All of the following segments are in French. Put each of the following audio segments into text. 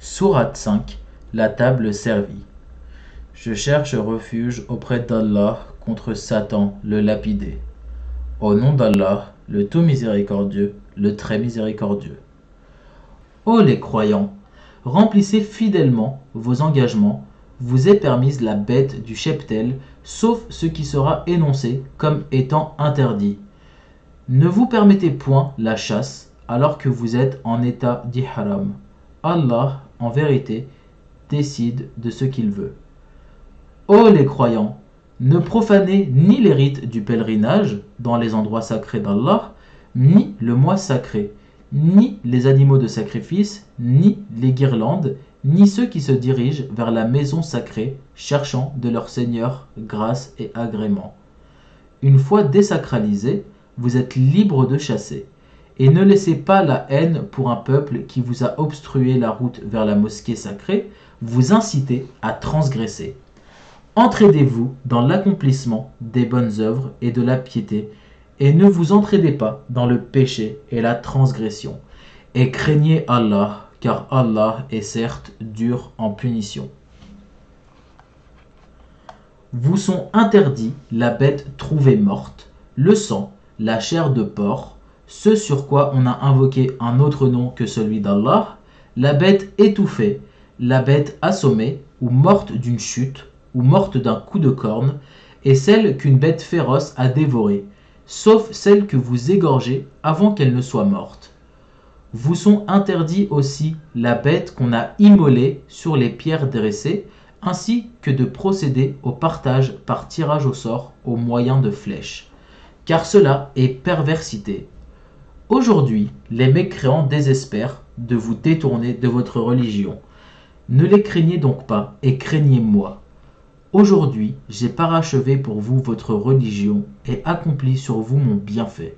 Sourate 5. La table servie. Je cherche refuge auprès d'Allah contre Satan le lapidé. Au nom d'Allah, le tout miséricordieux, le très miséricordieux. Ô les croyants, remplissez fidèlement vos engagements, vous est permise la bête du cheptel, sauf ce qui sera énoncé comme étant interdit. Ne vous permettez point la chasse alors que vous êtes en état d'ihram. Allah, en vérité, décide de ce qu'il veut. Ô les croyants, ne profanez ni les rites du pèlerinage dans les endroits sacrés d'Allah, ni le mois sacré, ni les animaux de sacrifice, ni les guirlandes, ni ceux qui se dirigent vers la maison sacrée, cherchant de leur Seigneur grâce et agrément. Une fois désacralisés, vous êtes libres de chasser. Et ne laissez pas la haine pour un peuple qui vous a obstrué la route vers la mosquée sacrée, vous inciter à transgresser. Entraidez-vous dans l'accomplissement des bonnes œuvres et de la piété, et ne vous entraidez pas dans le péché et la transgression. Et craignez Allah, car Allah est certes dur en punition. Vous sont interdits la bête trouvée morte, le sang, la chair de porc, ce sur quoi on a invoqué un autre nom que celui d'Allah, la bête étouffée, la bête assommée ou morte d'une chute ou morte d'un coup de corne, et celle qu'une bête féroce a dévorée, sauf celle que vous égorgez avant qu'elle ne soit morte. Vous sont interdits aussi la bête qu'on a immolée sur les pierres dressées, ainsi que de procéder au partage par tirage au sort au moyen de flèches, car cela est perversité. Aujourd'hui, les mécréants désespèrent de vous détourner de votre religion. Ne les craignez donc pas et craignez-moi. Aujourd'hui, j'ai parachevé pour vous votre religion et accompli sur vous mon bienfait.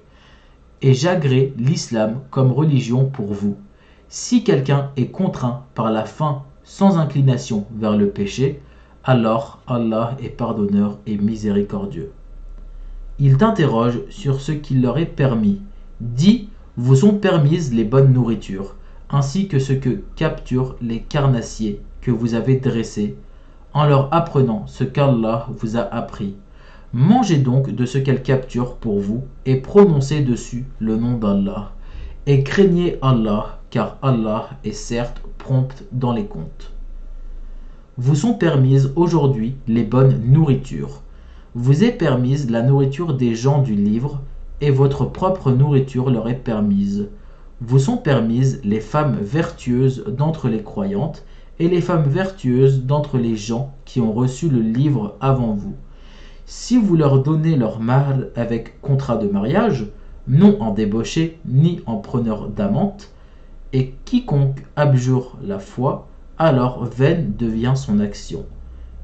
Et j'agrée l'islam comme religion pour vous. Si quelqu'un est contraint par la faim sans inclination vers le péché, alors Allah est pardonneur et miséricordieux. Ils t'interrogent sur ce qui leur est permis. Dis, vous sont permises les bonnes nourritures, ainsi que ce que capturent les carnassiers que vous avez dressés, en leur apprenant ce qu'Allah vous a appris. Mangez donc de ce qu'elles capturent pour vous, et prononcez dessus le nom d'Allah. Et craignez Allah, car Allah est certes prompt dans les comptes. Vous sont permises aujourd'hui les bonnes nourritures. Vous est permise la nourriture des gens du livre, et votre propre nourriture leur est permise. Vous sont permises les femmes vertueuses d'entre les croyantes, et les femmes vertueuses d'entre les gens qui ont reçu le livre avant vous. Si vous leur donnez leur mâle avec contrat de mariage, non en débauché ni en preneur d'amante, et quiconque abjure la foi, alors vaine devient son action,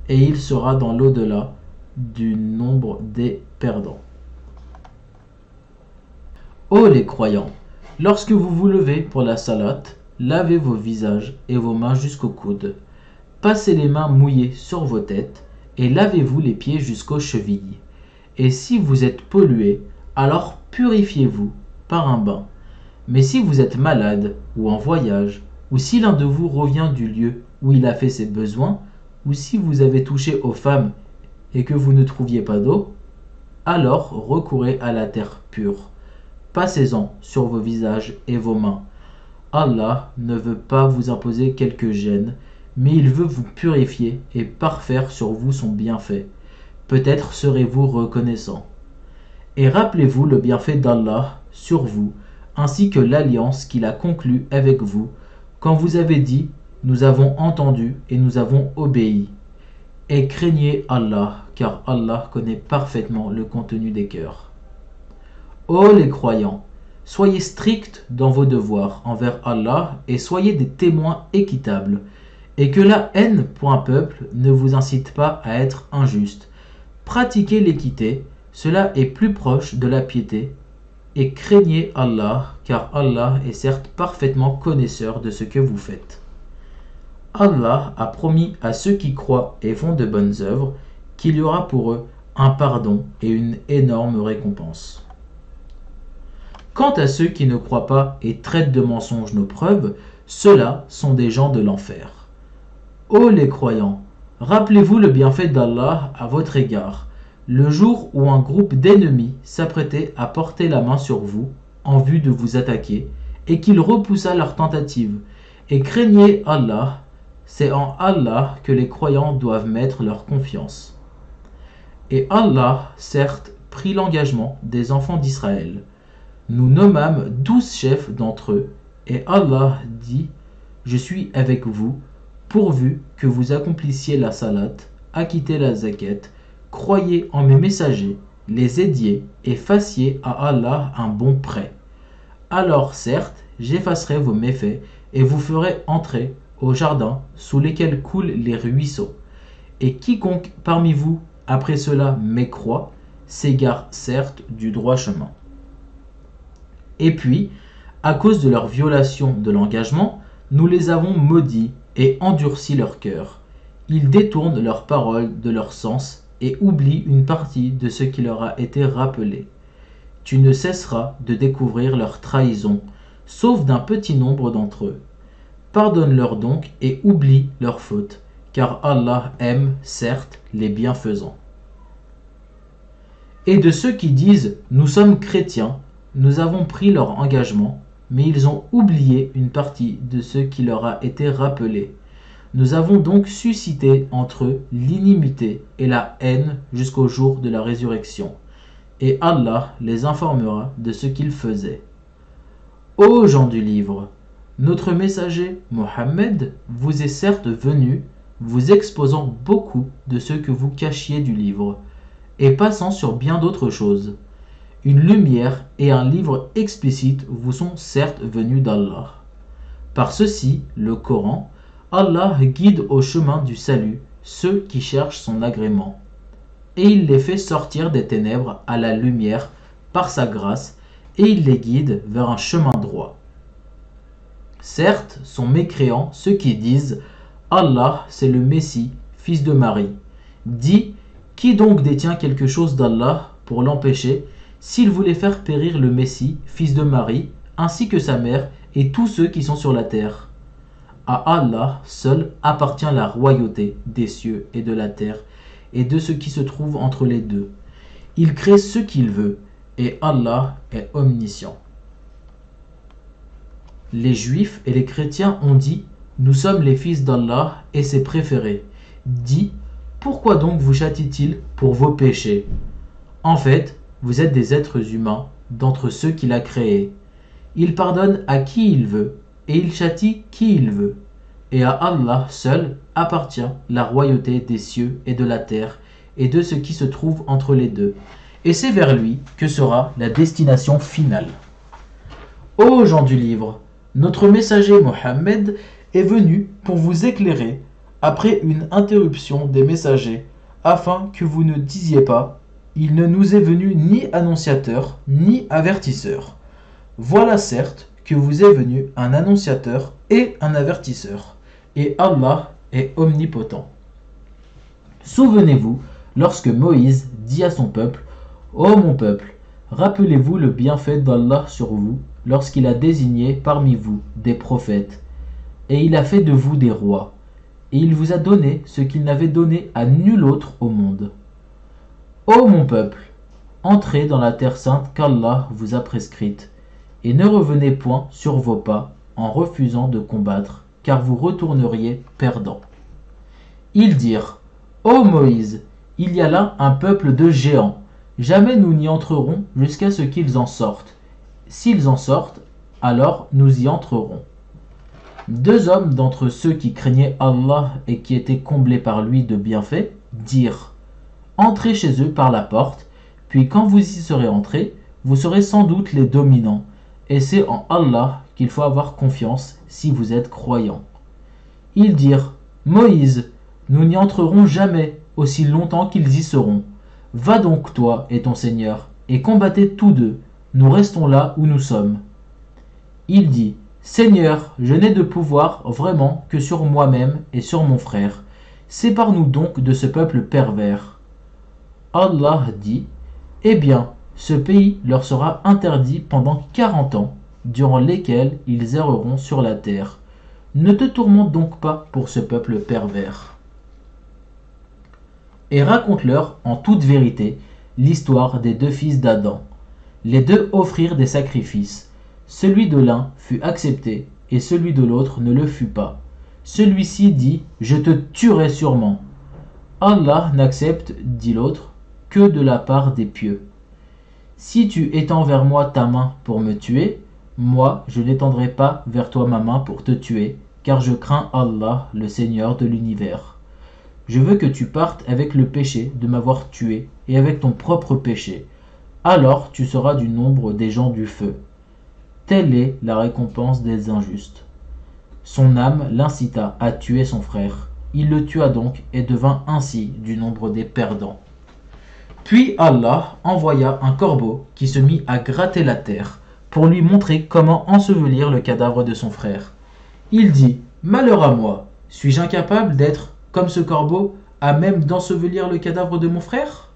et il sera dans l'au-delà du nombre des perdants. Ô les croyants, lorsque vous vous levez pour la salate, lavez vos visages et vos mains jusqu'aux coudes. Passez les mains mouillées sur vos têtes et lavez-vous les pieds jusqu'aux chevilles. Et si vous êtes pollué, alors purifiez-vous par un bain. Mais si vous êtes malade ou en voyage, ou si l'un de vous revient du lieu où il a fait ses besoins, ou si vous avez touché aux femmes et que vous ne trouviez pas d'eau, alors recourez à la terre pure. Passez-en sur vos visages et vos mains. Allah ne veut pas vous imposer quelque gêne, mais il veut vous purifier et parfaire sur vous son bienfait. Peut-être serez-vous reconnaissant. Et rappelez-vous le bienfait d'Allah sur vous, ainsi que l'alliance qu'il a conclue avec vous, quand vous avez dit « Nous avons entendu et nous avons obéi ». Et craignez Allah, car Allah connaît parfaitement le contenu des cœurs. Ô les croyants, soyez stricts dans vos devoirs envers Allah et soyez des témoins équitables, et que la haine pour un peuple ne vous incite pas à être injuste. Pratiquez l'équité, cela est plus proche de la piété, et craignez Allah, car Allah est certes parfaitement connaisseur de ce que vous faites. Allah a promis à ceux qui croient et font de bonnes œuvres qu'il y aura pour eux un pardon et une énorme récompense. Quant à ceux qui ne croient pas et traitent de mensonges nos preuves, Ceux-là sont des gens de l'enfer. Ô les croyants, rappelez-vous le bienfait d'Allah à votre égard, le jour où un groupe d'ennemis s'apprêtait à porter la main sur vous en vue de vous attaquer, et qu'il repoussa leur tentative. Et craignez Allah, c'est en Allah que les croyants doivent mettre leur confiance. Et Allah, certes, prit l'engagement des enfants d'Israël. Nous nommâmes 12 chefs d'entre eux, et Allah dit, je suis avec vous, pourvu que vous accomplissiez la salat, acquittez la zakat, croyez en mes messagers, les aidiez et fassiez à Allah un bon prêt. Alors certes, j'effacerai vos méfaits et vous ferai entrer au jardin sous lesquels coulent les ruisseaux. Et quiconque parmi vous, après cela, mécroit, s'égare certes du droit chemin. Et puis, à cause de leur violation de l'engagement, nous les avons maudits et endurci leur cœur. Ils détournent leurs paroles de leur sens et oublient une partie de ce qui leur a été rappelé. Tu ne cesseras de découvrir leur trahison, sauf d'un petit nombre d'entre eux. Pardonne-leur donc et oublie leurs fautes, car Allah aime, certes, les bienfaisants. Et de ceux qui disent « Nous sommes chrétiens », nous avons pris leur engagement, mais ils ont oublié une partie de ce qui leur a été rappelé. Nous avons donc suscité entre eux l'inimité et la haine jusqu'au jour de la résurrection. Et Allah les informera de ce qu'ils faisaient. Ô gens du livre, notre messager, Mohammed, vous est certes venu, vous exposant beaucoup de ce que vous cachiez du livre, et passant sur bien d'autres choses. Une lumière et un livre explicite vous sont certes venus d'Allah. Par ceci, le Coran, Allah guide au chemin du salut ceux qui cherchent son agrément. Et il les fait sortir des ténèbres à la lumière par sa grâce, et il les guide vers un chemin droit. Certes, sont mécréants ceux qui disent « Allah, c'est le Messie, fils de Marie ». Dis, qui donc détient quelque chose d'Allah pour l'empêcher, s'il voulait faire périr le Messie, fils de Marie, ainsi que sa mère et tous ceux qui sont sur la terre? À Allah seul appartient la royauté des cieux et de la terre, et de ce qui se trouve entre les deux. Il crée ce qu'il veut, et Allah est omniscient. Les Juifs et les chrétiens ont dit « Nous sommes les fils d'Allah et ses préférés ». Dit « Pourquoi donc vous châtie-t-il pour vos péchés? En fait, vous êtes des êtres humains d'entre ceux qu'il a créés. Il pardonne à qui il veut, et il châtie qui il veut. Et à Allah seul appartient la royauté des cieux et de la terre, et de ce qui se trouve entre les deux. Et c'est vers lui que sera la destination finale. Ô gens du livre, notre messager Mohammed est venu pour vous éclairer après une interruption des messagers, afin que vous ne disiez pas « Il ne nous est venu ni annonciateur, ni avertisseur ». Voilà certes que vous est venu un annonciateur et un avertisseur, et Allah est omnipotent. Souvenez-vous, lorsque Moïse dit à son peuple « Ô mon peuple, rappelez-vous le bienfait d'Allah sur vous, lorsqu'il a désigné parmi vous des prophètes, et il a fait de vous des rois, et il vous a donné ce qu'il n'avait donné à nul autre au monde. Ô mon peuple, entrez dans la terre sainte qu'Allah vous a prescrite, et ne revenez point sur vos pas en refusant de combattre, car vous retourneriez perdants. » Ils dirent, « Ô Moïse, il y a là un peuple de géants, jamais nous n'y entrerons jusqu'à ce qu'ils en sortent. S'ils en sortent, alors nous y entrerons. » Deux hommes d'entre ceux qui craignaient Allah et qui étaient comblés par lui de bienfaits dirent, « Entrez chez eux par la porte, puis quand vous y serez entrés, vous serez sans doute les dominants, et c'est en Allah qu'il faut avoir confiance si vous êtes croyants. » Ils dirent, « Moïse, nous n'y entrerons jamais aussi longtemps qu'ils y seront. Va donc toi et ton Seigneur, et combattez tous deux, nous restons là où nous sommes. » Il dit, « Seigneur, je n'ai de pouvoir vraiment que sur moi-même et sur mon frère. Sépare-nous donc de ce peuple pervers. » Allah dit, « Eh bien, ce pays leur sera interdit pendant 40 ans, durant lesquels ils erreront sur la terre. Ne te tourmente donc pas pour ce peuple pervers. Et raconte-leur en toute vérité l'histoire des deux fils d'Adam. Les deux offrirent des sacrifices. Celui de l'un fut accepté et celui de l'autre ne le fut pas. Celui-ci dit: Je te tuerai sûrement. Allah n'accepte, dit l'autre, que de la part des pieux. Si tu étends vers moi ta main pour me tuer, moi je n'étendrai pas vers toi ma main pour te tuer, car je crains Allah, le Seigneur de l'univers. Je veux que tu partes avec le péché de m'avoir tué et avec ton propre péché. Alors tu seras du nombre des gens du feu. Telle est la récompense des injustes. Son âme l'incita à tuer son frère. Il le tua donc et devint ainsi du nombre des perdants. Puis Allah envoya un corbeau qui se mit à gratter la terre pour lui montrer comment ensevelir le cadavre de son frère. Il dit: Malheur à moi, suis-je incapable d'être, comme ce corbeau, à même d'ensevelir le cadavre de mon frère?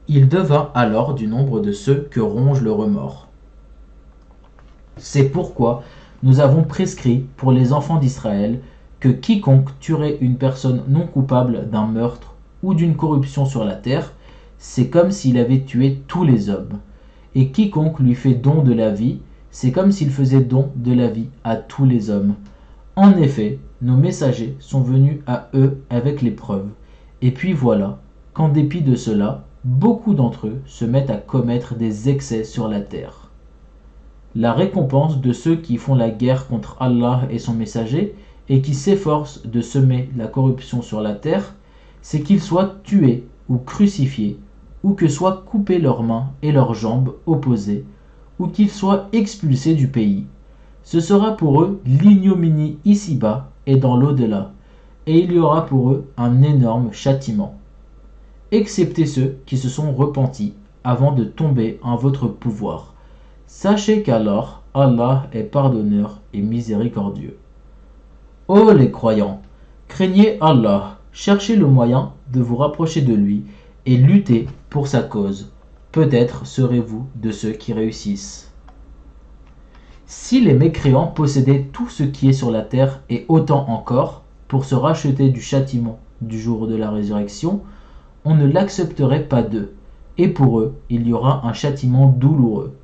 Il devint alors du nombre de ceux que ronge le remords. C'est pourquoi nous avons prescrit pour les enfants d'Israël que quiconque tuerait une personne non coupable d'un meurtre ou d'une corruption sur la terre, c'est comme s'il avait tué tous les hommes. Et quiconque lui fait don de la vie, c'est comme s'il faisait don de la vie à tous les hommes. En effet, nos messagers sont venus à eux avec les preuves. Et puis voilà, qu'en dépit de cela, beaucoup d'entre eux se mettent à commettre des excès sur la terre. La récompense de ceux qui font la guerre contre Allah et son messager et qui s'efforcent de semer la corruption sur la terre, c'est qu'ils soient tués ou crucifiés, ou que soient coupées leurs mains et leurs jambes opposées, ou qu'ils soient expulsés du pays. Ce sera pour eux l'ignominie ici-bas et dans l'au-delà, et il y aura pour eux un énorme châtiment. Excepté ceux qui se sont repentis avant de tomber en votre pouvoir. Sachez qu'alors Allah est pardonneur et miséricordieux. Ô les croyants, craignez Allah, cherchez le moyen de vous rapprocher de lui et luttez pour sa cause. Peut-être serez-vous de ceux qui réussissent. Si les mécréants possédaient tout ce qui est sur la terre et autant encore, pour se racheter du châtiment du jour de la résurrection, on ne l'accepterait pas d'eux, et pour eux il y aura un châtiment douloureux.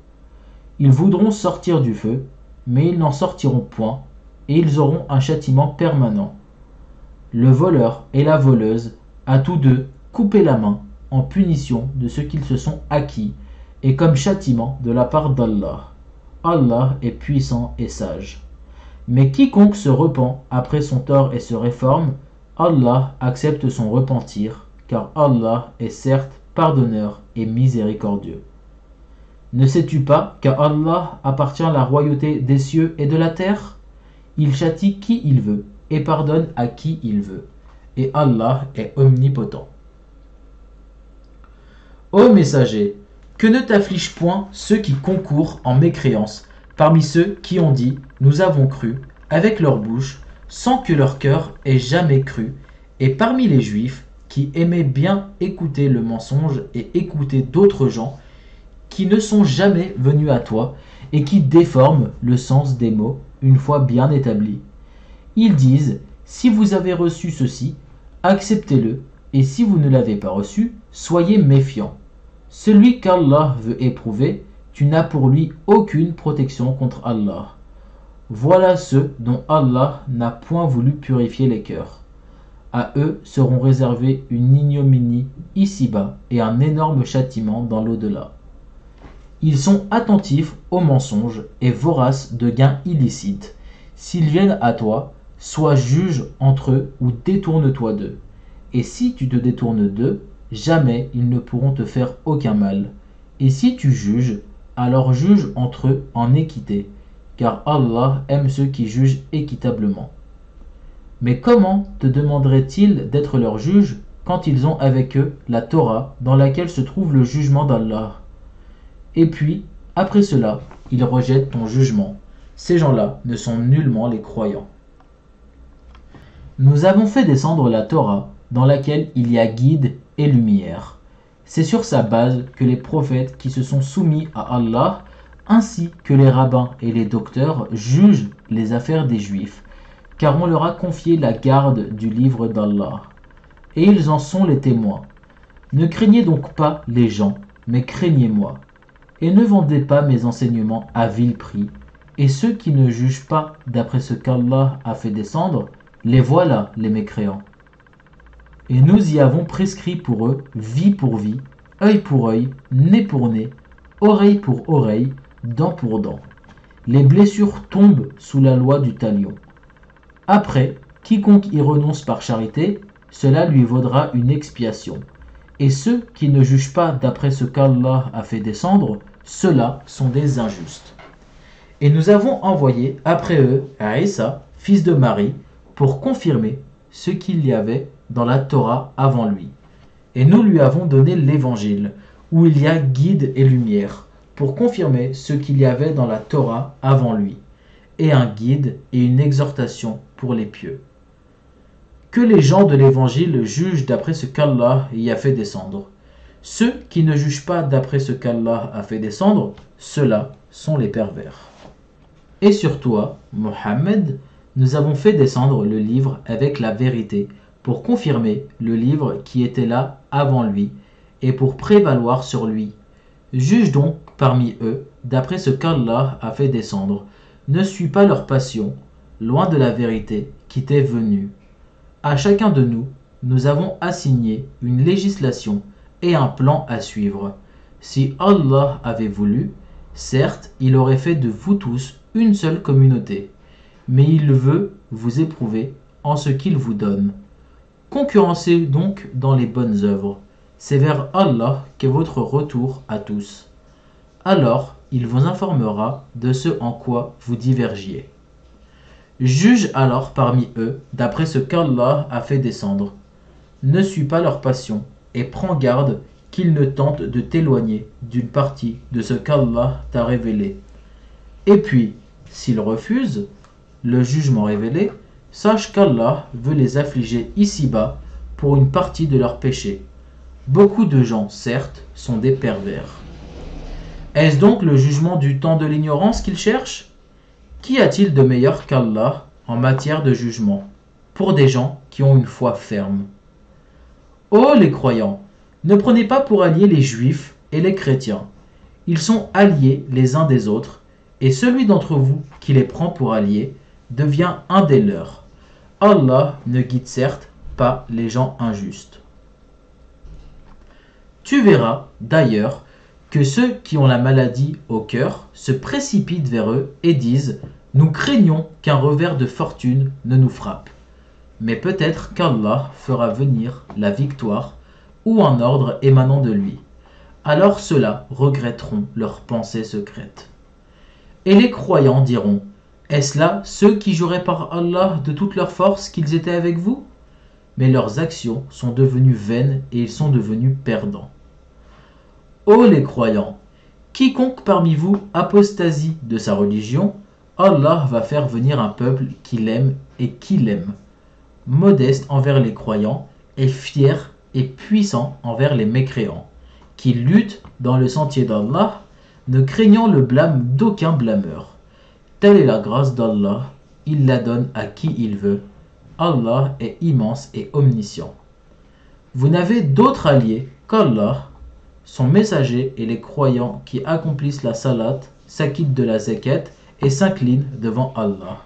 Ils voudront sortir du feu, mais ils n'en sortiront point, et ils auront un châtiment permanent. Le voleur et la voleuse, à tous deux, coupez la main, en punition de ce qu'ils se sont acquis, et comme châtiment de la part d'Allah. Allah est puissant et sage. Mais quiconque se repent après son tort et se réforme, Allah accepte son repentir, car Allah est certes pardonneur et miséricordieux. Ne sais-tu pas qu'à Allah appartient la royauté des cieux et de la terre? Il châtie qui il veut et pardonne à qui il veut. Et Allah est omnipotent. Ô messager, que ne t'afflige point ceux qui concourent en mécréance, parmi ceux qui ont dit « Nous avons cru » avec leur bouche, sans que leur cœur ait jamais cru, et parmi les Juifs qui aimaient bien écouter le mensonge et écouter d'autres gens qui ne sont jamais venus à toi et qui déforment le sens des mots une fois bien établis. Ils disent: si vous avez reçu ceci, acceptez-le, et si vous ne l'avez pas reçu, soyez méfiants. Celui qu'Allah veut éprouver, tu n'as pour lui aucune protection contre Allah. Voilà ceux dont Allah n'a point voulu purifier les cœurs. À eux seront réservés une ignominie ici-bas et un énorme châtiment dans l'au-delà. Ils sont attentifs aux mensonges et voraces de gains illicites. S'ils viennent à toi, sois juge entre eux ou détourne-toi d'eux. Et si tu te détournes d'eux, jamais ils ne pourront te faire aucun mal. Et si tu juges, alors juge entre eux en équité, car Allah aime ceux qui jugent équitablement. Mais comment te demanderaient-ils d'être leur juge quand ils ont avec eux la Torah dans laquelle se trouve le jugement d'Allah? Et puis, après cela, ils rejettent ton jugement. Ces gens-là ne sont nullement les croyants. Nous avons fait descendre la Torah dans laquelle il y a guide et lumière. C'est sur sa base que les prophètes qui se sont soumis à Allah, ainsi que les rabbins et les docteurs, jugent les affaires des Juifs. car on leur a confié la garde du livre d'Allah, et ils en sont les témoins. Ne craignez donc pas les gens, mais craignez-moi, et ne vendez pas mes enseignements à vil prix, et ceux qui ne jugent pas d'après ce qu'Allah a fait descendre, les voilà les mécréants. Et nous y avons prescrit pour eux vie pour vie, œil pour œil, nez pour nez, oreille pour oreille, dent pour dent. Les blessures tombent sous la loi du talion. Après, quiconque y renonce par charité, cela lui vaudra une expiation. Et ceux qui ne jugent pas d'après ce qu'Allah a fait descendre, ceux-là sont des injustes. Et nous avons envoyé après eux à Isa, fils de Marie, pour confirmer ce qu'il y avait dans la Torah avant lui. Et nous lui avons donné l'évangile, où il y a guide et lumière, pour confirmer ce qu'il y avait dans la Torah avant lui, et un guide et une exhortation pour les pieux. Que les gens de l'évangile jugent d'après ce qu'Allah y a fait descendre. Ceux qui ne jugent pas d'après ce qu'Allah a fait descendre, ceux-là sont les pervers. Et sur toi, Mohammed, nous avons fait descendre le livre avec la vérité, pour confirmer le livre qui était là avant lui, et pour prévaloir sur lui. Juge donc parmi eux, d'après ce qu'Allah a fait descendre. Ne suis pas leur passion, loin de la vérité qui t'est venue. À chacun de nous, nous avons assigné une législation et un plan à suivre. Si Allah avait voulu, certes, il aurait fait de vous tous une seule communauté, mais il veut vous éprouver en ce qu'il vous donne. Concurrencez donc dans les bonnes œuvres. C'est vers Allah qu'est votre retour à tous. Alors, il vous informera de ce en quoi vous divergiez. Juge alors parmi eux d'après ce qu'Allah a fait descendre. Ne suis pas leur passion et prends garde qu'ils ne tentent de t'éloigner d'une partie de ce qu'Allah t'a révélé. Et puis, s'ils refusent le jugement révélé, sache qu'Allah veut les affliger ici-bas pour une partie de leurs péchés. Beaucoup de gens, certes, sont des pervers. Est-ce donc le jugement du temps de l'ignorance qu'ils cherchent ? Qu'y a-t-il de meilleur qu'Allah en matière de jugement, pour des gens qui ont une foi ferme ? Ô les croyants, ne prenez pas pour alliés les juifs et les chrétiens. Ils sont alliés les uns des autres, et celui d'entre vous qui les prend pour alliés devient un des leurs. Allah ne guide certes pas les gens injustes. Tu verras, d'ailleurs, que ceux qui ont la maladie au cœur se précipitent vers eux et disent « Nous craignons qu'un revers de fortune ne nous frappe. » Mais peut-être qu'Allah fera venir la victoire ou un ordre émanant de lui. Alors ceux-là regretteront leurs pensées secrètes. Et les croyants diront « Est-ce là ceux qui juraient par Allah de toute leur force qu'ils étaient avec vous ? » Mais leurs actions sont devenues vaines et ils sont devenus perdants. Ô les croyants, quiconque parmi vous apostasie de sa religion, Allah va faire venir un peuple qui l'aime et qui l'aime, modeste envers les croyants et fier et puissant envers les mécréants, qui lutte dans le sentier d'Allah, ne craignant le blâme d'aucun blâmeur. Telle est la grâce d'Allah, il la donne à qui il veut. Allah est immense et omniscient. Vous n'avez d'autre allié qu'Allah, son messager et les croyants qui accomplissent la salat, s'acquittent de la zakat et s'inclinent devant Allah.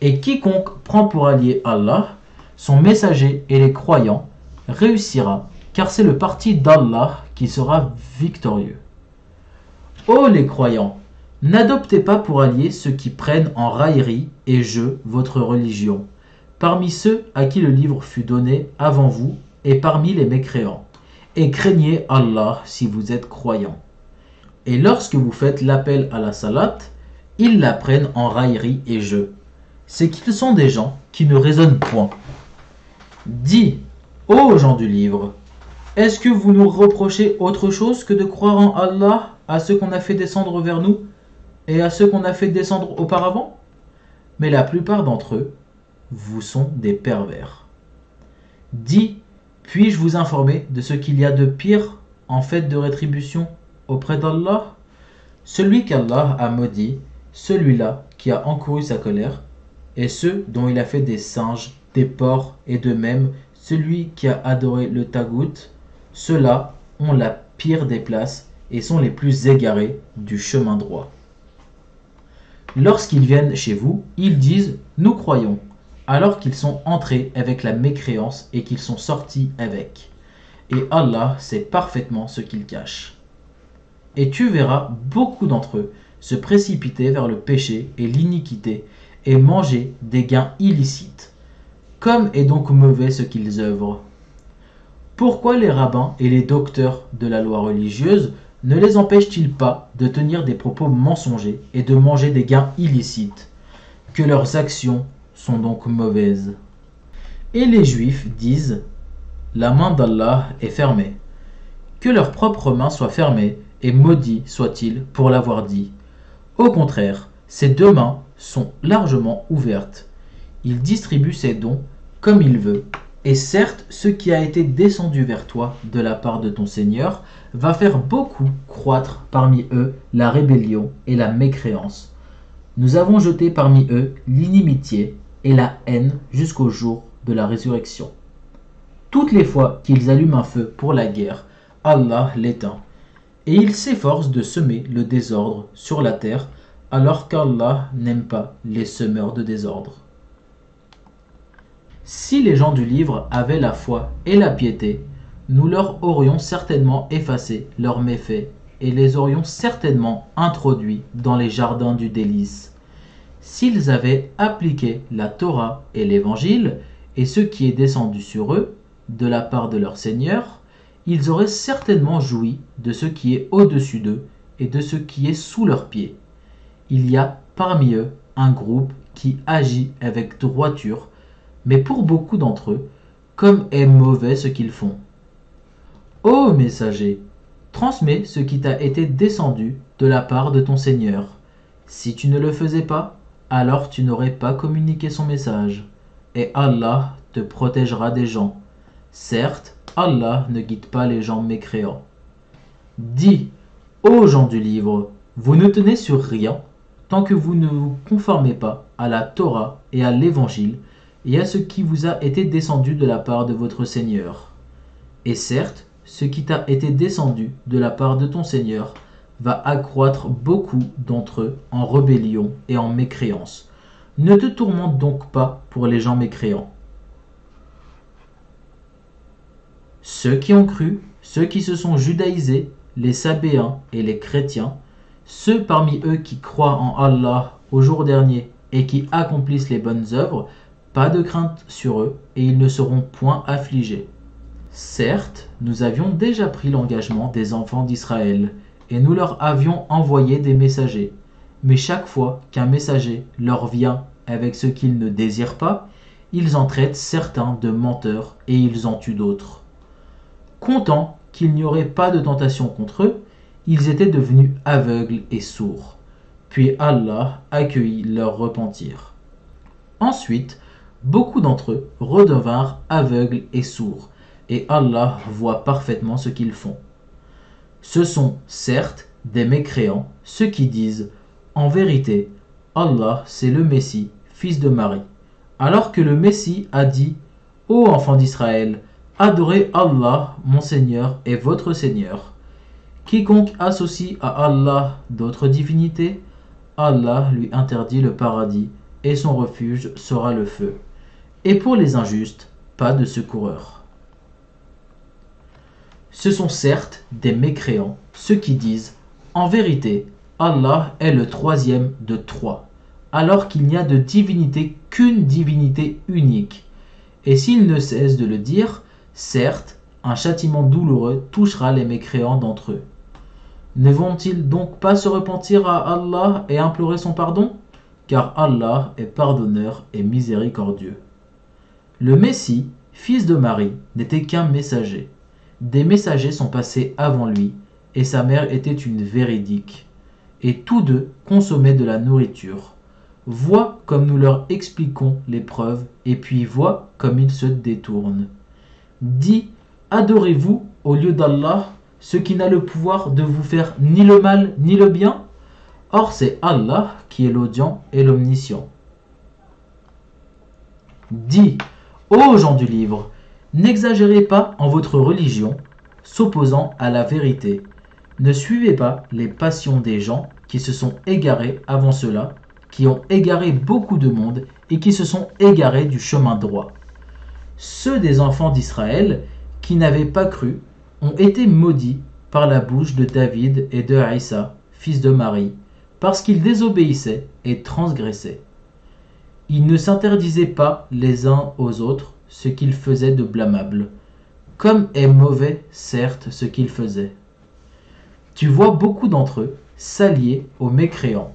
Et quiconque prend pour allié Allah, son messager et les croyants, réussira, car c'est le parti d'Allah qui sera victorieux. Ô les croyants, n'adoptez pas pour alliés ceux qui prennent en raillerie et jeu votre religion, parmi ceux à qui le livre fut donné avant vous et parmi les mécréants. Et craignez Allah si vous êtes croyants. Et lorsque vous faites l'appel à la salat, ils la prennent en raillerie et jeu. C'est qu'ils sont des gens qui ne raisonnent point. Dis, ô gens du livre, est-ce que vous nous reprochez autre chose que de croire en Allah à ceux qu'on a fait descendre vers nous et à ceux qu'on a fait descendre auparavant ? Mais la plupart d'entre eux vous sont des pervers. Dis, puis-je vous informer de ce qu'il y a de pire en fait de rétribution auprès d'Allah ? Celui qu'Allah a maudit, celui-là qui a encouru sa colère, et ceux dont il a fait des singes, des porcs, et de même celui qui a adoré le tagout, ceux-là ont la pire des places et sont les plus égarés du chemin droit. Lorsqu'ils viennent chez vous, ils disent « Nous croyons », alors qu'ils sont entrés avec la mécréance et qu'ils sont sortis avec. Et Allah sait parfaitement ce qu'ils cachent. Et tu verras beaucoup d'entre eux se précipiter vers le péché et l'iniquité et manger des gains illicites. Comme est donc mauvais ce qu'ils œuvrent. Pourquoi les rabbins et les docteurs de la loi religieuse ne les empêchent-ils pas de tenir des propos mensongers et de manger des gains illicites? Que leurs actions sont donc mauvaises. Et les Juifs disent « La main d'Allah est fermée ». Que leur propre main soit fermée, et maudit soit-il pour l'avoir dit. Au contraire, ses deux mains sont largement ouvertes. Il distribue ses dons comme il veut. Et certes, ce qui a été descendu vers toi de la part de ton Seigneur va faire beaucoup croître parmi eux la rébellion et la mécréance. Nous avons jeté parmi eux l'inimitié et la haine jusqu'au jour de la résurrection. Toutes les fois qu'ils allument un feu pour la guerre, Allah l'éteint. Et ils s'efforcent de semer le désordre sur la terre, alors qu'Allah n'aime pas les semeurs de désordre. Si les gens du livre avaient la foi et la piété, nous leur aurions certainement effacé leurs méfaits et les aurions certainement introduits dans les jardins du délice. S'ils avaient appliqué la Torah et l'Évangile et ce qui est descendu sur eux, de la part de leur Seigneur, ils auraient certainement joui de ce qui est au-dessus d'eux et de ce qui est sous leurs pieds. Il y a parmi eux un groupe qui agit avec droiture, mais pour beaucoup d'entre eux, comme est mauvais ce qu'ils font. Ô messager, transmets ce qui t'a été descendu de la part de ton Seigneur. Si tu ne le faisais pas, alors tu n'aurais pas communiqué son message, et Allah te protégera des gens. Certes, Allah ne guide pas les gens mécréants. Dis, ô gens du livre, vous ne tenez sur rien tant que vous ne vous conformez pas à la Torah et à l'Évangile et à ce qui vous a été descendu de la part de votre Seigneur. Et certes, ce qui t'a été descendu de la part de ton Seigneur va accroître beaucoup d'entre eux en rébellion et en mécréance. Ne te tourmente donc pas pour les gens mécréants. Ceux qui ont cru, ceux qui se sont judaïsés, les sabéens et les chrétiens, ceux parmi eux qui croient en Allah au jour dernier et qui accomplissent les bonnes œuvres, pas de crainte sur eux et ils ne seront point affligés. Certes, nous avions déjà pris l'engagement des enfants d'Israël et nous leur avions envoyé des messagers. Mais chaque fois qu'un messager leur vient avec ce qu'ils ne désirent pas, ils en traitent certains de menteurs et ils en tuent d'autres. Comptant qu'il n'y aurait pas de tentation contre eux, ils étaient devenus aveugles et sourds. Puis Allah accueillit leur repentir. Ensuite, beaucoup d'entre eux redevinrent aveugles et sourds, et Allah voit parfaitement ce qu'ils font. Ce sont, certes, des mécréants, ceux qui disent « En vérité, Allah c'est le Messie, fils de Marie », alors que le Messie a dit « Ô enfants d'Israël, adorez Allah, mon Seigneur et votre Seigneur. Quiconque associe à Allah d'autres divinités, Allah lui interdit le paradis et son refuge sera le feu. Et pour les injustes, pas de secoureur. » Ce sont certes des mécréants, ceux qui disent « En vérité, Allah est le troisième de trois, alors qu'il n'y a de divinité qu'une divinité unique. Et s'ils ne cessent de le dire, certes, un châtiment douloureux touchera les mécréants d'entre eux. Ne vont-ils donc pas se repentir à Allah et implorer son pardon? Car Allah est pardonneur et miséricordieux. » Le Messie, fils de Marie, n'était qu'un messager. Des messagers sont passés avant lui, et sa mère était une véridique. Et tous deux consommaient de la nourriture. Vois comme nous leur expliquons les preuves, et puis vois comme ils se détournent. Dis, adorez-vous au lieu d'Allah, ce qui n'a le pouvoir de vous faire ni le mal ni le bien? Or c'est Allah qui est l'audient et l'omniscient. Dis, ô gens du livre, n'exagérez pas en votre religion, s'opposant à la vérité. Ne suivez pas les passions des gens qui se sont égarés avant cela, qui ont égaré beaucoup de monde et qui se sont égarés du chemin droit. Ceux des enfants d'Israël qui n'avaient pas cru ont été maudits par la bouche de David et de Issa, fils de Marie, parce qu'ils désobéissaient et transgressaient. Ils ne s'interdisaient pas les uns aux autres ce qu'ils faisaient de blâmable, comme est mauvais, certes, ce qu'ils faisaient. Tu vois beaucoup d'entre eux s'allier aux mécréants,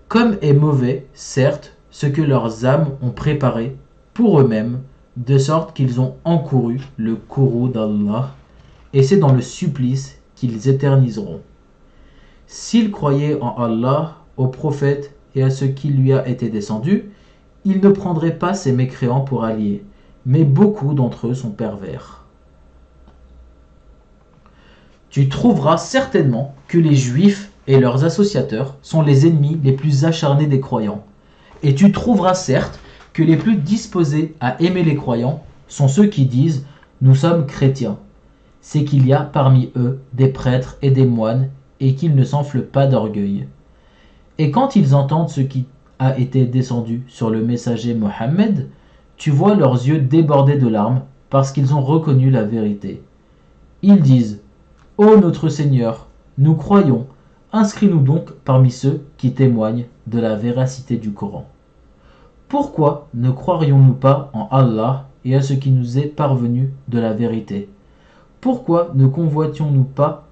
comme est mauvais, certes, ce que leurs âmes ont préparé pour eux-mêmes, de sorte qu'ils ont encouru le courroux d'Allah, et c'est dans le supplice qu'ils éterniseront. S'ils croyaient en Allah, au prophète et à ce qui lui a été descendu, ils ne prendraient pas ces mécréants pour alliés, mais beaucoup d'entre eux sont pervers. Tu trouveras certainement que les Juifs et leurs associateurs sont les ennemis les plus acharnés des croyants. Et tu trouveras certes que les plus disposés à aimer les croyants sont ceux qui disent « Nous sommes chrétiens ». C'est qu'il y a parmi eux des prêtres et des moines et qu'ils ne s'enflent pas d'orgueil. Et quand ils entendent ce qui a été descendu sur le messager Mohammed, tu vois leurs yeux déborder de larmes parce qu'ils ont reconnu la vérité. Ils disent « Ô notre Seigneur, nous croyons, inscris-nous donc parmi ceux qui témoignent de la véracité du Coran. » Pourquoi ne croirions-nous pas en Allah et à ce qui nous est parvenu de la vérité? Pourquoi ne convoitions-nous pas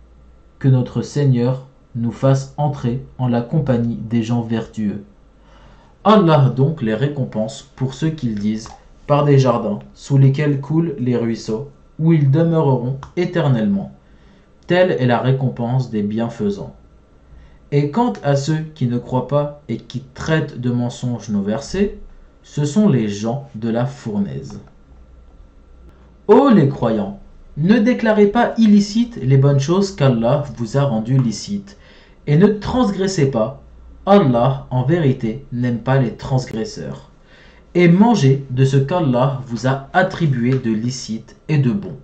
que notre Seigneur nous fasse entrer en la compagnie des gens vertueux? Allah donc les récompense pour ceux qu'ils disent par des jardins sous lesquels coulent les ruisseaux, où ils demeureront éternellement. Telle est la récompense des bienfaisants. Et quant à ceux qui ne croient pas et qui traitent de mensonges nos versets, ce sont les gens de la fournaise. Ô les croyants, ne déclarez pas illicites les bonnes choses qu'Allah vous a rendues licites, et ne transgressez pas. Allah, en vérité, n'aime pas les transgresseurs. Et mangez de ce qu'Allah vous a attribué de licite et de bon.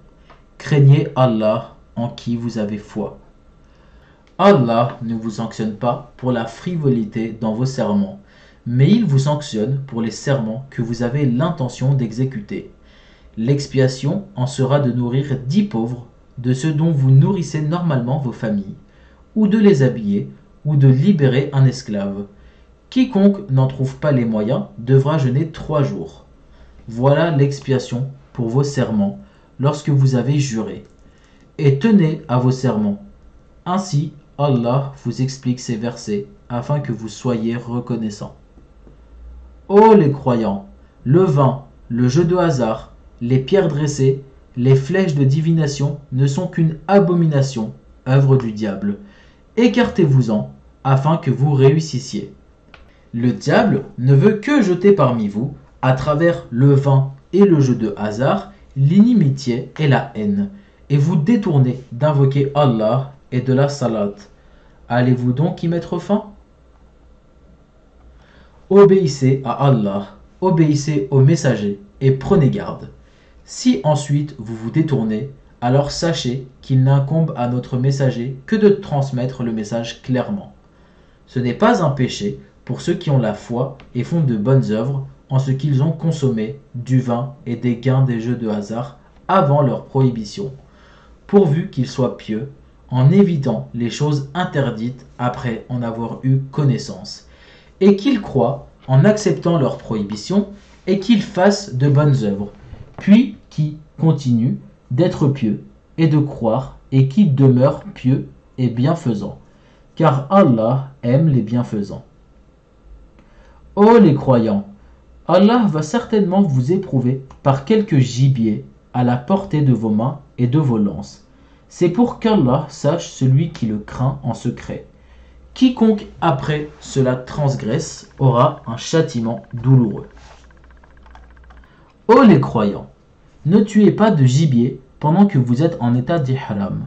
Craignez Allah en qui vous avez foi. Allah ne vous sanctionne pas pour la frivolité dans vos serments, mais il vous sanctionne pour les serments que vous avez l'intention d'exécuter. L'expiation en sera de nourrir 10 pauvres de ceux dont vous nourrissez normalement vos familles, ou de les habiller, ou de libérer un esclave. Quiconque n'en trouve pas les moyens devra jeûner 3 jours. Voilà l'expiation pour vos serments lorsque vous avez juré. Et tenez à vos serments. Ainsi, Allah vous explique ces versets afin que vous soyez reconnaissants. Ô les croyants, le vin, le jeu de hasard, les pierres dressées, les flèches de divination ne sont qu'une abomination, œuvre du diable. Écartez-vous-en, afin que vous réussissiez. Le diable ne veut que jeter parmi vous, à travers le vin et le jeu de hasard, l'inimitié et la haine, et vous détournez d'invoquer Allah et de la salat. Allez-vous donc y mettre fin? Obéissez à Allah, obéissez aux messagers, et prenez garde. Si ensuite vous vous détournez, alors sachez qu'il n'incombe à notre messager que de transmettre le message clairement. Ce n'est pas un péché pour ceux qui ont la foi et font de bonnes œuvres en ce qu'ils ont consommé du vin et des gains des jeux de hasard avant leur prohibition, pourvu qu'ils soient pieux, en évitant les choses interdites après en avoir eu connaissance, et qu'ils croient en acceptant leur prohibition et qu'ils fassent de bonnes œuvres, puis qui continuent d'être pieux et de croire et qui demeurent pieux et bienfaisants, car Allah aime les bienfaisants. Ô les croyants, Allah va certainement vous éprouver par quelques gibiers à la portée de vos mains et de vos lances. C'est pour qu'Allah sache celui qui le craint en secret. Quiconque après cela transgresse aura un châtiment douloureux. Ô les croyants, ne tuez pas de gibier pendant que vous êtes en état d'ihram.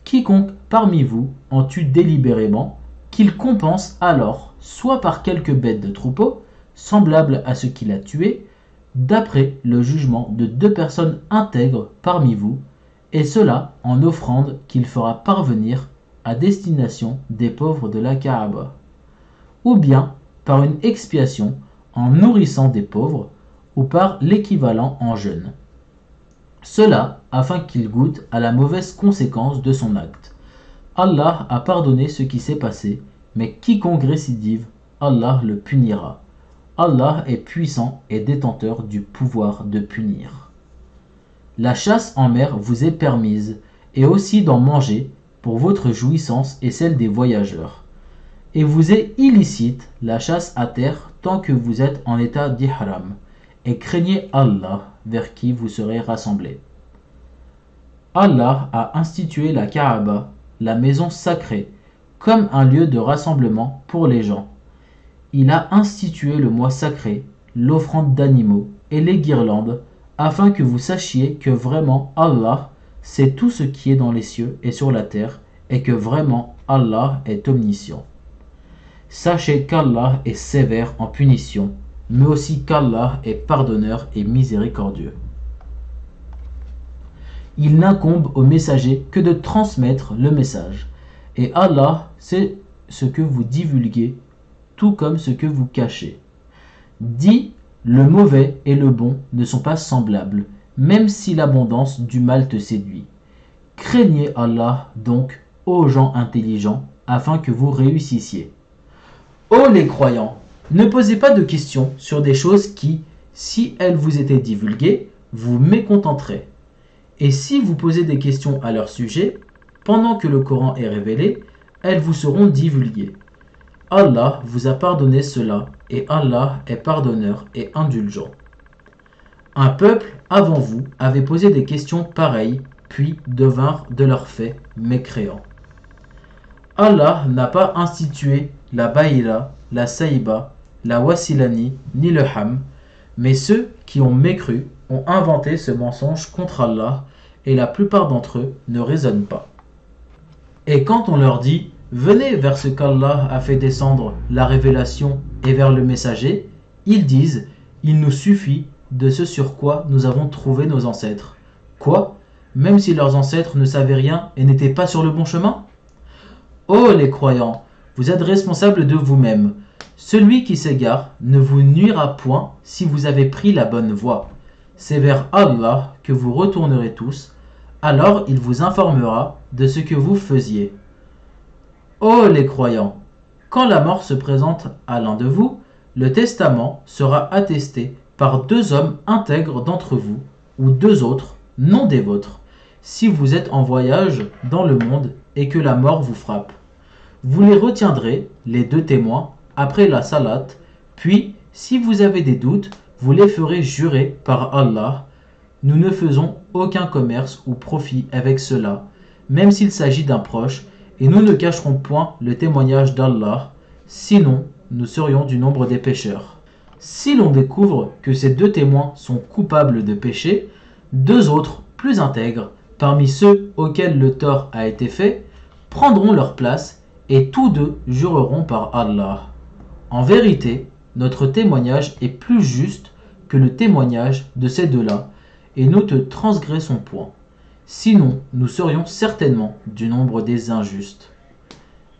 Quiconque parmi vous en tue délibérément, qu'il compense alors soit par quelques bêtes de troupeau, semblables à ce qu'il a tué, d'après le jugement de 2 personnes intègres parmi vous, et cela en offrande qu'il fera parvenir à destination des pauvres de la Kaaba, ou bien par une expiation en nourrissant des pauvres, ou par l'équivalent en jeûne. Cela afin qu'il goûte à la mauvaise conséquence de son acte. Allah a pardonné ce qui s'est passé, mais quiconque récidive, Allah le punira. Allah est puissant et détenteur du pouvoir de punir. La chasse en mer vous est permise, et aussi d'en manger, pour votre jouissance et celle des voyageurs. Et vous est illicite la chasse à terre tant que vous êtes en état d'ihram, et craignez Allah vers qui vous serez rassemblés. Allah a institué la Kaaba, la maison sacrée, comme un lieu de rassemblement pour les gens. Il a institué le mois sacré, l'offrande d'animaux et les guirlandes, afin que vous sachiez que vraiment Allah sait tout ce qui est dans les cieux et sur la terre, et que vraiment Allah est omniscient. Sachez qu'Allah est sévère en punition, mais aussi qu'Allah est pardonneur et miséricordieux. Il n'incombe au messager que de transmettre le message, et Allah sait ce que vous divulguez, tout comme ce que vous cachez. Dis, le mauvais et le bon ne sont pas semblables, même si l'abondance du mal te séduit. Craignez Allah donc, ô gens intelligents, afin que vous réussissiez. Ô les croyants, ne posez pas de questions sur des choses qui, si elles vous étaient divulguées, vous mécontenteraient. Et si vous posez des questions à leur sujet, pendant que le Coran est révélé, elles vous seront divulguées. Allah vous a pardonné cela, et Allah est pardonneur et indulgent. Un peuple avant vous avait posé des questions pareilles, puis devinrent de leur fait mécréants. Allah n'a pas institué la baïla, la saïba, la wasilani, ni le ham, mais ceux qui ont mécru ont inventé ce mensonge contre Allah, et la plupart d'entre eux ne raisonnent pas. Et quand on leur dit « Venez vers ce qu'Allah a fait descendre la révélation et vers le messager », ils disent « Il nous suffit de ce sur quoi nous avons trouvé nos ancêtres. » Quoi? Même si leurs ancêtres ne savaient rien et n'étaient pas sur le bon chemin? Ô les croyants, vous êtes responsables de vous-même. Celui qui s'égare ne vous nuira point si vous avez pris la bonne voie. C'est vers Allah que vous retournerez tous, alors il vous informera de ce que vous faisiez. Ô les croyants, quand la mort se présente à l'un de vous, le testament sera attesté par 2 hommes intègres d'entre vous, ou 2 autres, non des vôtres, si vous êtes en voyage dans le monde et que la mort vous frappe. Vous les retiendrez, les 2 témoins, après la salat, puis, si vous avez des doutes, vous les ferez jurer par Allah. Nous ne faisons aucun commerce ou profit avec cela, même s'il s'agit d'un proche, et nous ne cacherons point le témoignage d'Allah, sinon nous serions du nombre des pécheurs. Si l'on découvre que ces 2 témoins sont coupables de péché, 2 autres, plus intègres, parmi ceux auxquels le tort a été fait, prendront leur place, et tous 2 jureront par Allah. En vérité, notre témoignage est plus juste que le témoignage de ces 2-là, et nous te transgressons point. Sinon, nous serions certainement du nombre des injustes.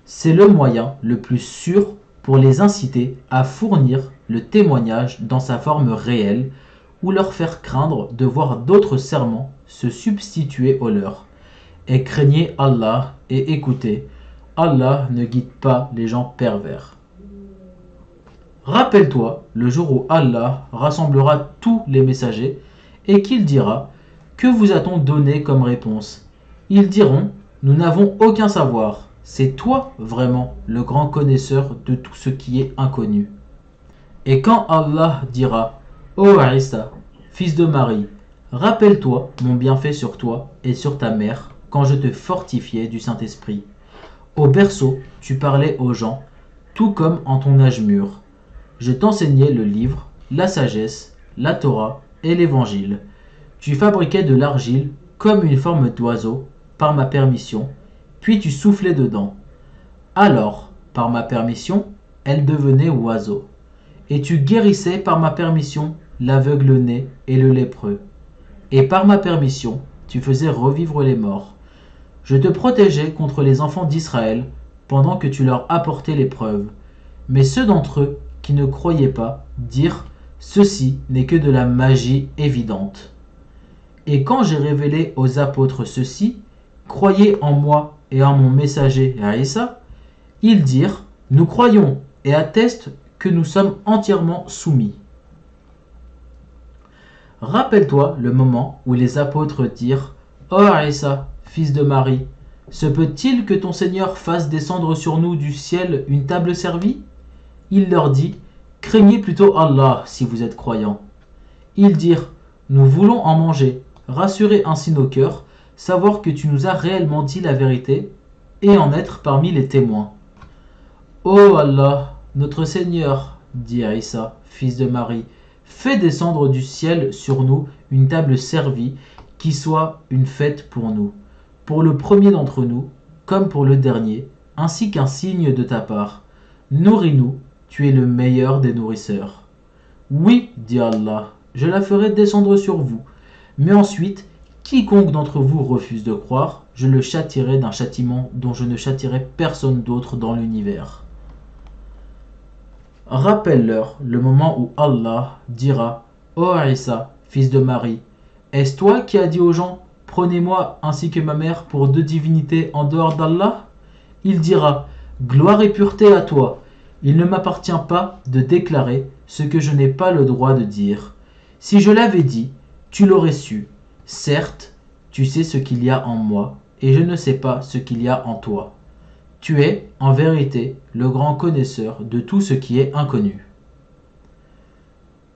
C'est le moyen le plus sûr pour les inciter à fournir le témoignage dans sa forme réelle, ou leur faire craindre de voir d'autres serments se substituer aux leurs. Et craignez Allah et écoutez, Allah ne guide pas les gens pervers. Rappelle-toi le jour où Allah rassemblera tous les messagers et qu'il dira « Que vous a-t-on donné comme réponse ?» Ils diront « Nous n'avons aucun savoir. C'est toi vraiment le grand connaisseur de tout ce qui est inconnu. » Et quand Allah dira « Ô Isa, fils de Marie, rappelle-toi mon bienfait sur toi et sur ta mère quand je te fortifiais du Saint-Esprit. Au berceau, tu parlais aux gens, tout comme en ton âge mûr. Je t'enseignais le livre, la sagesse, la Torah et l'évangile. Tu fabriquais de l'argile comme une forme d'oiseau, par ma permission, puis tu soufflais dedans. Alors, par ma permission, elle devenait oiseau. Et tu guérissais par ma permission, l'aveugle-né et le lépreux. Et par ma permission, tu faisais revivre les morts. Je te protégeais contre les enfants d'Israël pendant que tu leur apportais l'épreuve. Mais ceux d'entre eux qui ne croyaient pas dirent: ceci n'est que de la magie évidente. Et quand j'ai révélé aux apôtres ceci, croyez en moi et en mon messager Isa, ils dirent: nous croyons et attestent que nous sommes entièrement soumis. Rappelle-toi le moment où les apôtres dirent: ô Isa, fils de Marie, se peut-il que ton Seigneur fasse descendre sur nous du ciel une table servie? Il leur dit: craignez plutôt Allah si vous êtes croyants. Ils dirent: nous voulons en manger, rassurer ainsi nos cœurs, savoir que tu nous as réellement dit la vérité et en être parmi les témoins. Ô Allah, notre Seigneur, dit Isa, fils de Marie, fais descendre du ciel sur nous une table servie qui soit une fête pour nous, pour le premier d'entre nous, comme pour le dernier, ainsi qu'un signe de ta part. Nourris-nous, tu es le meilleur des nourrisseurs. Oui, dit Allah, je la ferai descendre sur vous, mais ensuite, quiconque d'entre vous refuse de croire, je le châtierai d'un châtiment dont je ne châtierai personne d'autre dans l'univers. Rappelle-leur le moment où Allah dira: ô Isa, fils de Marie, est-ce toi qui as dit aux gens: prenez-moi ainsi que ma mère pour deux divinités en dehors d'Allah? Il dira: gloire et pureté à toi. Il ne m'appartient pas de déclarer ce que je n'ai pas le droit de dire. Si je l'avais dit, tu l'aurais su. Certes, tu sais ce qu'il y a en moi, et je ne sais pas ce qu'il y a en toi. Tu es, en vérité, le grand connaisseur de tout ce qui est inconnu.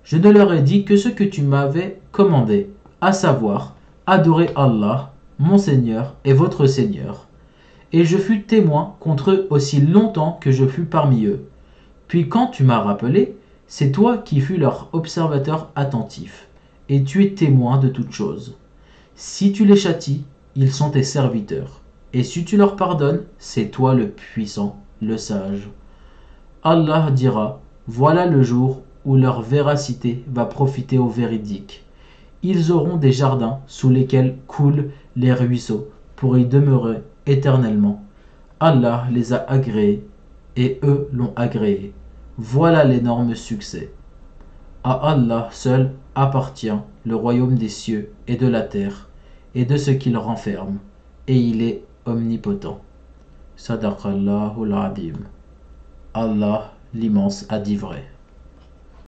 Je ne leur ai dit que ce que tu m'avais commandé, à savoir, adorer Allah, mon Seigneur et votre Seigneur. Et je fus témoin contre eux aussi longtemps que je fus parmi eux. Puis quand tu m'as rappelé, c'est toi qui fus leur observateur attentif, et tu es témoin de toutes choses. Si tu les châties, ils sont tes serviteurs. Et si tu leur pardonnes, c'est toi le puissant, le sage. Allah dira: voilà le jour où leur véracité va profiter aux véridiques. Ils auront des jardins sous lesquels coulent les ruisseaux pour y demeurer éternellement. Allah les a agréés et eux l'ont agréé. Voilà l'énorme succès. À Allah seul appartient le royaume des cieux et de la terre et de ce qu'il renferme, et il est omnipotent. Sadaqallahul Adim. Allah l'immense a dit vrai.